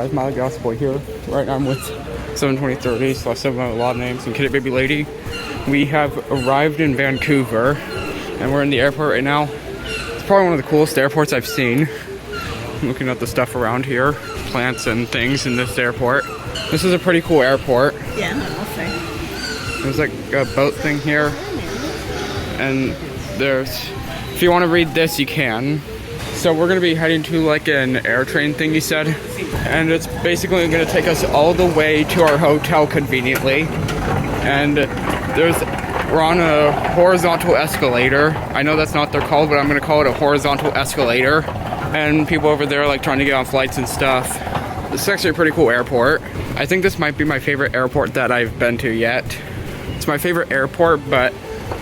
guys, Miley Gas Boy here. Right now I'm with 72030 / 7 a lot of names and Kitty Baby Lady. We have arrived in Vancouver and we're in the airport right now. It's probably one of the coolest airports I've seen. I'm looking at the stuff around here, plants and things in this airport. This is a pretty cool airport. Yeah, I'll say. There's like a boat thing here. And there's, if you want to read this, you can. So we're going to be heading to like an air train thing, you said. And it's basically going to take us all the way to our hotel conveniently. And we're on a horizontal escalator. I know that's not what they're called, but I'm going to call it a horizontal escalator. And people over there like trying to get on flights and stuff. This is actually a pretty cool airport. I think this might be my favorite airport that I've been to yet. It's my favorite airport, but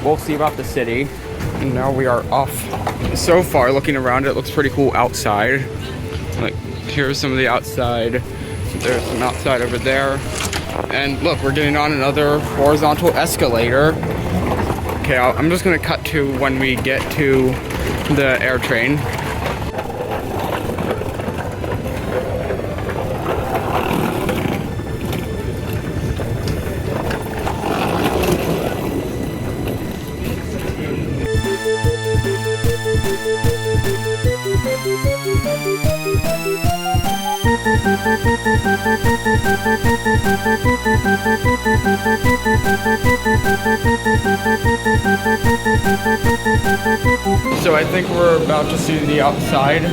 we'll see about the city. And now we are off. So far, looking around, it looks pretty cool outside. Like, here's some of the outside. There's some outside over there. And look, we're getting on another horizontal escalator. Okay, I'm just gonna cut to when we get to the air train. So I think we're about to see the outside.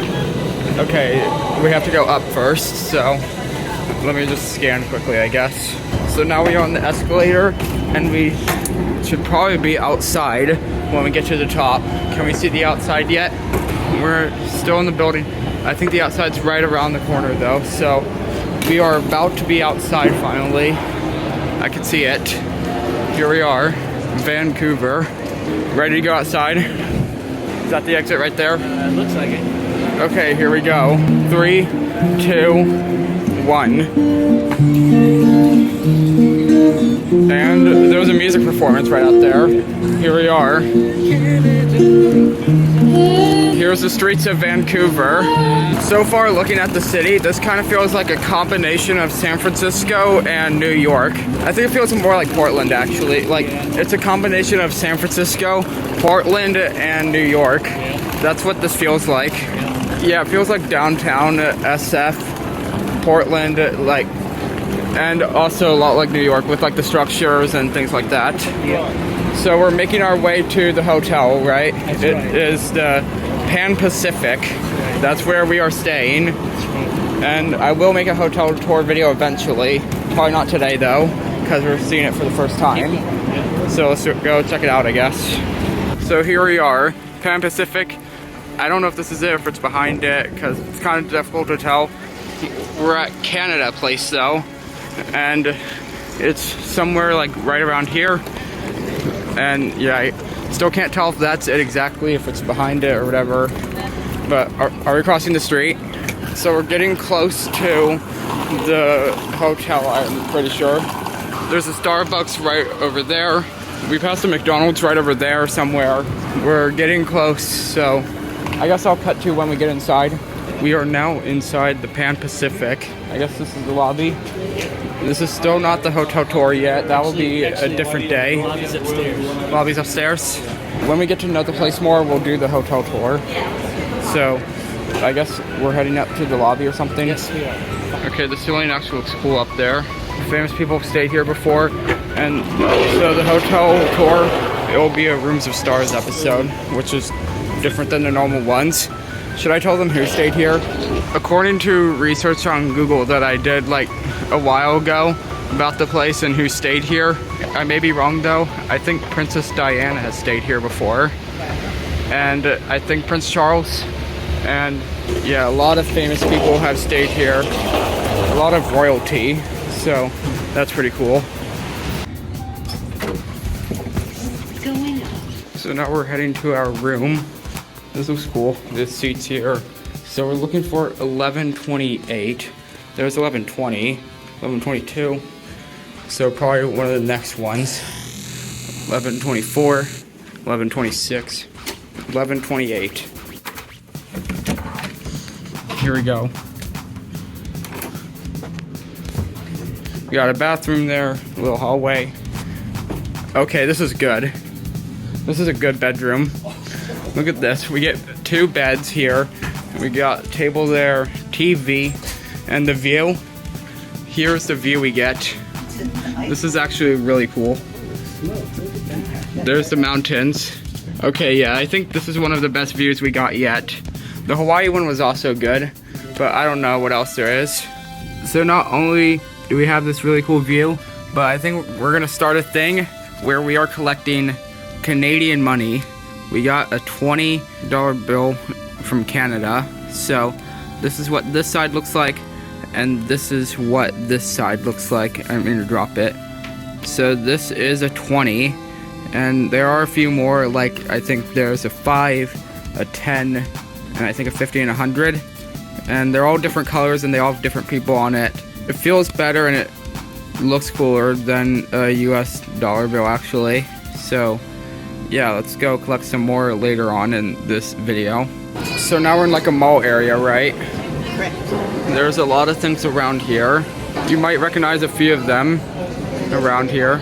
Okay, we have to go up first, so let me just scan quickly, I guess. So now we are on the escalator, and we should probably be outside when we get to the top. Can we see the outside yet? We're still in the building. I think the outside's right around the corner though, so we are about to be outside finally. I can see it. Here we are, Vancouver. Ready to go outside? Is that the exit right there? It looks like it. Okay, here we go. 3, 2, 1. And there's a music performance right out there. Here we are. Here's the streets of Vancouver. So far, looking at the city, this kind of feels like a combination of San Francisco and New York. I think it feels more like Portland, actually. Like, it's a combination of San Francisco, Portland, and New York. That's what this feels like. Yeah, it feels like downtown SF, Portland, like, and also a lot like New York with like the structures and things like that. Yeah. So we're making our way to the hotel, right? That's It right. is the Pan Pacific. That's where we are staying. And I will make a hotel tour video eventually. Probably not today though, because we're seeing it for the first time. So let's go check it out, I guess. So here we are, Pan Pacific. I don't know if this is it or if it's behind it, because it's kind of difficult to tell. We're at Canada Place though, and it's somewhere like right around here. And yeah, I still can't tell if that's it exactly, if it's behind it or whatever. But are we crossing the street? So we're getting close to the hotel, I'm pretty sure. There's a Starbucks right over there. We passed a McDonald's right over there somewhere. We're getting close, so I guess I'll cut to when we get inside. We are now inside the Pan Pacific. I guess this is the lobby. This is still not the hotel tour yet. That will be a different day. The lobby's upstairs. Lobby's upstairs. When we get to know the place more, we'll do the hotel tour. So I guess we're heading up to the lobby or something. Yes, we are. Okay, the ceiling actually looks cool up there. Famous people have stayed here before. And so the hotel tour, it will be a Rooms of Stars episode, which is different than the normal ones. Should I tell them who stayed here? According to research on Google that I did like a while ago about the place and who stayed here, I may be wrong though. I think Princess Diana has stayed here before. And I think Prince Charles. And yeah, a lot of famous people have stayed here. A lot of royalty. So that's pretty cool. Going up. So now we're heading to our room. This looks cool. This seat's here. So we're looking for 1128. There's 1120, 1122. So probably one of the next ones. 1124, 1126, 1128. Here we go. We got a bathroom there, a little hallway. Okay, this is good. This is a good bedroom. Look at this. We get 2 beds here. We got table there, TV, and the view. Here's the view we get. This is actually really cool. There's the mountains. Okay, yeah, I think this is one of the best views we got yet. The Hawaii one was also good, but I don't know what else there is. So not only do we have this really cool view, but I think we're gonna start a thing where we are collecting Canadian money. We got a $20 bill from Canada. So this is what this side looks like, and this is what this side looks like. I'm gonna drop it. So this is a 20, and there are a few more, like I think there's a 5, a 10, and I think a 50 and a 100. And they're all different colors and they all have different people on it. It feels better and it looks cooler than a US dollar bill actually. So yeah, let's go collect some more later on in this video. So now we're in like a mall area, right? Correct. There's a lot of things around here. You might recognize a few of them around here.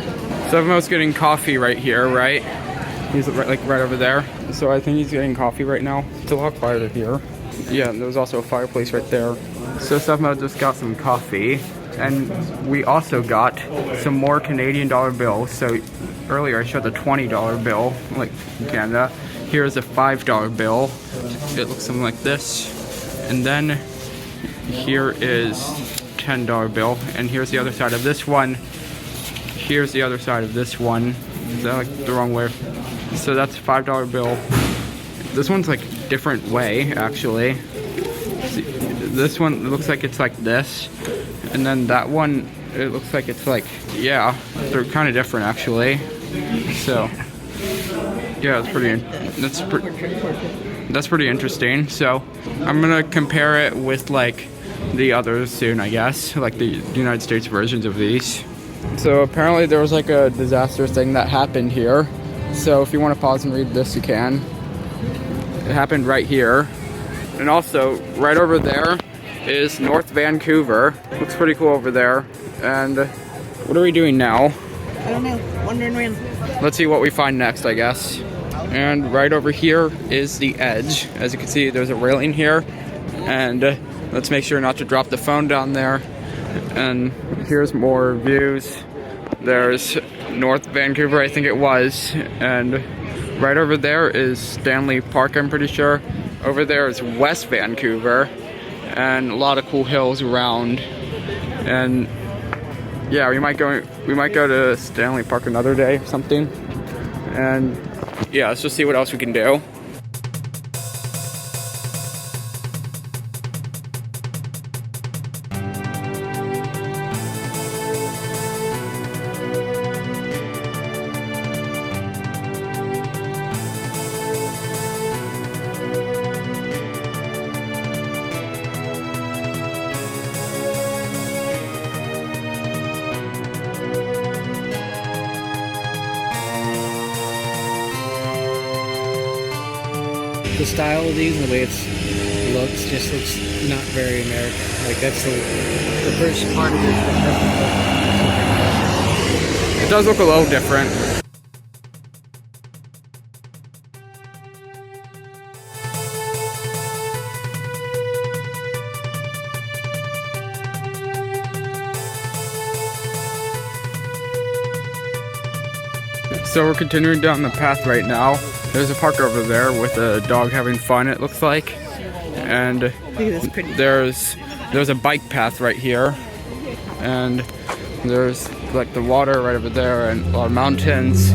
Sevemo's getting coffee right here, right? He's right over there. So I think he's getting coffee right now. It's a lot quieter here. Yeah, and there's also a fireplace right there. So Sevmo just got some coffee, and we also got some more Canadian dollar bills. So earlier I showed the $20 bill, like in Canada. Here's a $5 bill. It looks something like this. And then here is $10 bill, and here's the other side of this one. Here's the other side of this one. Is that like the wrong way? So that's a $5 bill. This one's like different way actually. See, this one looks like it's like this, and then that one it looks like it's like, yeah, they're kind of different actually. So yeah, that's pretty interesting. So I'm gonna compare it with like the others soon, I guess, like the United States versions of these. So apparently there was like a disaster thing that happened here. So if you want to pause and read this, you can. It happened right here. And also, right over there is North Vancouver. Looks pretty cool over there. And what are we doing now? I don't know. Wandering around. Let's see what we find next, I guess. And right over here is the edge. As you can see, there's a railing here. And let's make sure not to drop the phone down there. And here's more views. There's North Vancouver, I think it was. And right over there is Stanley Park, I'm pretty sure. Over there is West Vancouver, and a lot of cool hills around. And yeah, we might go to Stanley Park another day or something. And yeah, let's just see what else we can do. The style of these and the way it looks just looks not very American. Like that's the first part of it. It does look a little different. So we're continuing down the path right now. There's a park over there with a dog having fun, it looks like. And there's a bike path right here. And there's like the water right over there and a lot of mountains.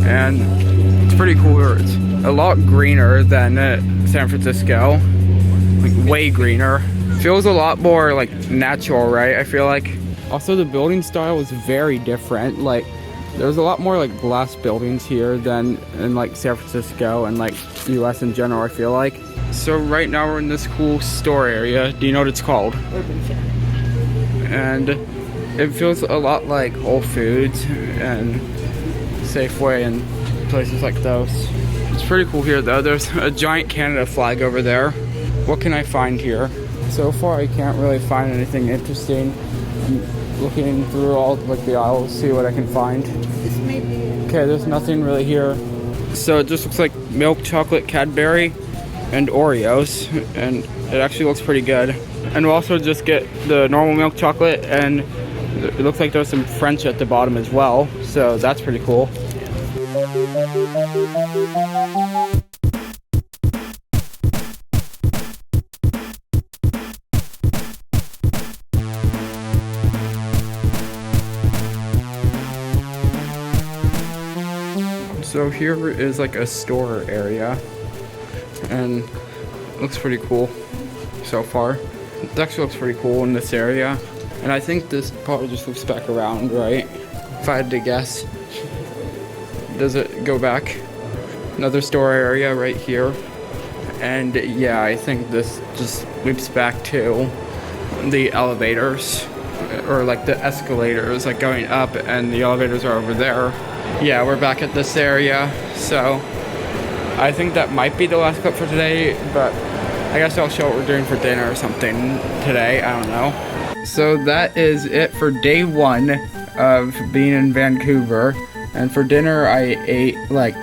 And it's pretty cool. It's a lot greener than San Francisco. Like way greener. Feels a lot more like natural, right? I feel like. Also the building style is very different. Like there's a lot more like glass buildings here than in like San Francisco and like US in general, I feel like. So right now we're in this cool store area. Do you know what it's called? Urban Fair. And it feels a lot like Whole Foods and Safeway and places like those. It's pretty cool here though. There's a giant Canada flag over there. What can I find here? So far I can't really find anything interesting. I'm looking through all like the aisles, see what I can find. This may be it. Okay, there's nothing really here. So it just looks like milk chocolate Cadbury and Oreos, and it actually looks pretty good. And we'll also just get the normal milk chocolate, and it looks like there's some French at the bottom as well, so that's pretty cool. So here is like a store area, and it looks pretty cool so far. It actually looks pretty cool in this area, and I think this probably just loops back around, right? If I had to guess. Does it go back? Another store area right here, and yeah, I think this just loops back to the elevators, or like the escalators, like going up, and the elevators are over there. Yeah, we're back at this area, so I think that might be the last clip for today, but I guess I'll show what we're doing for dinner or something today, I don't know. So that is it for day 1 of being in Vancouver, and for dinner I ate like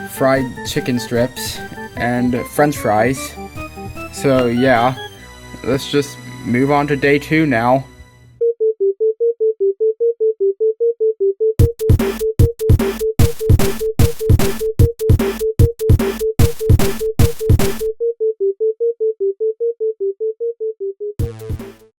fried chicken strips and french fries. So yeah, let's just move on to day 2 now.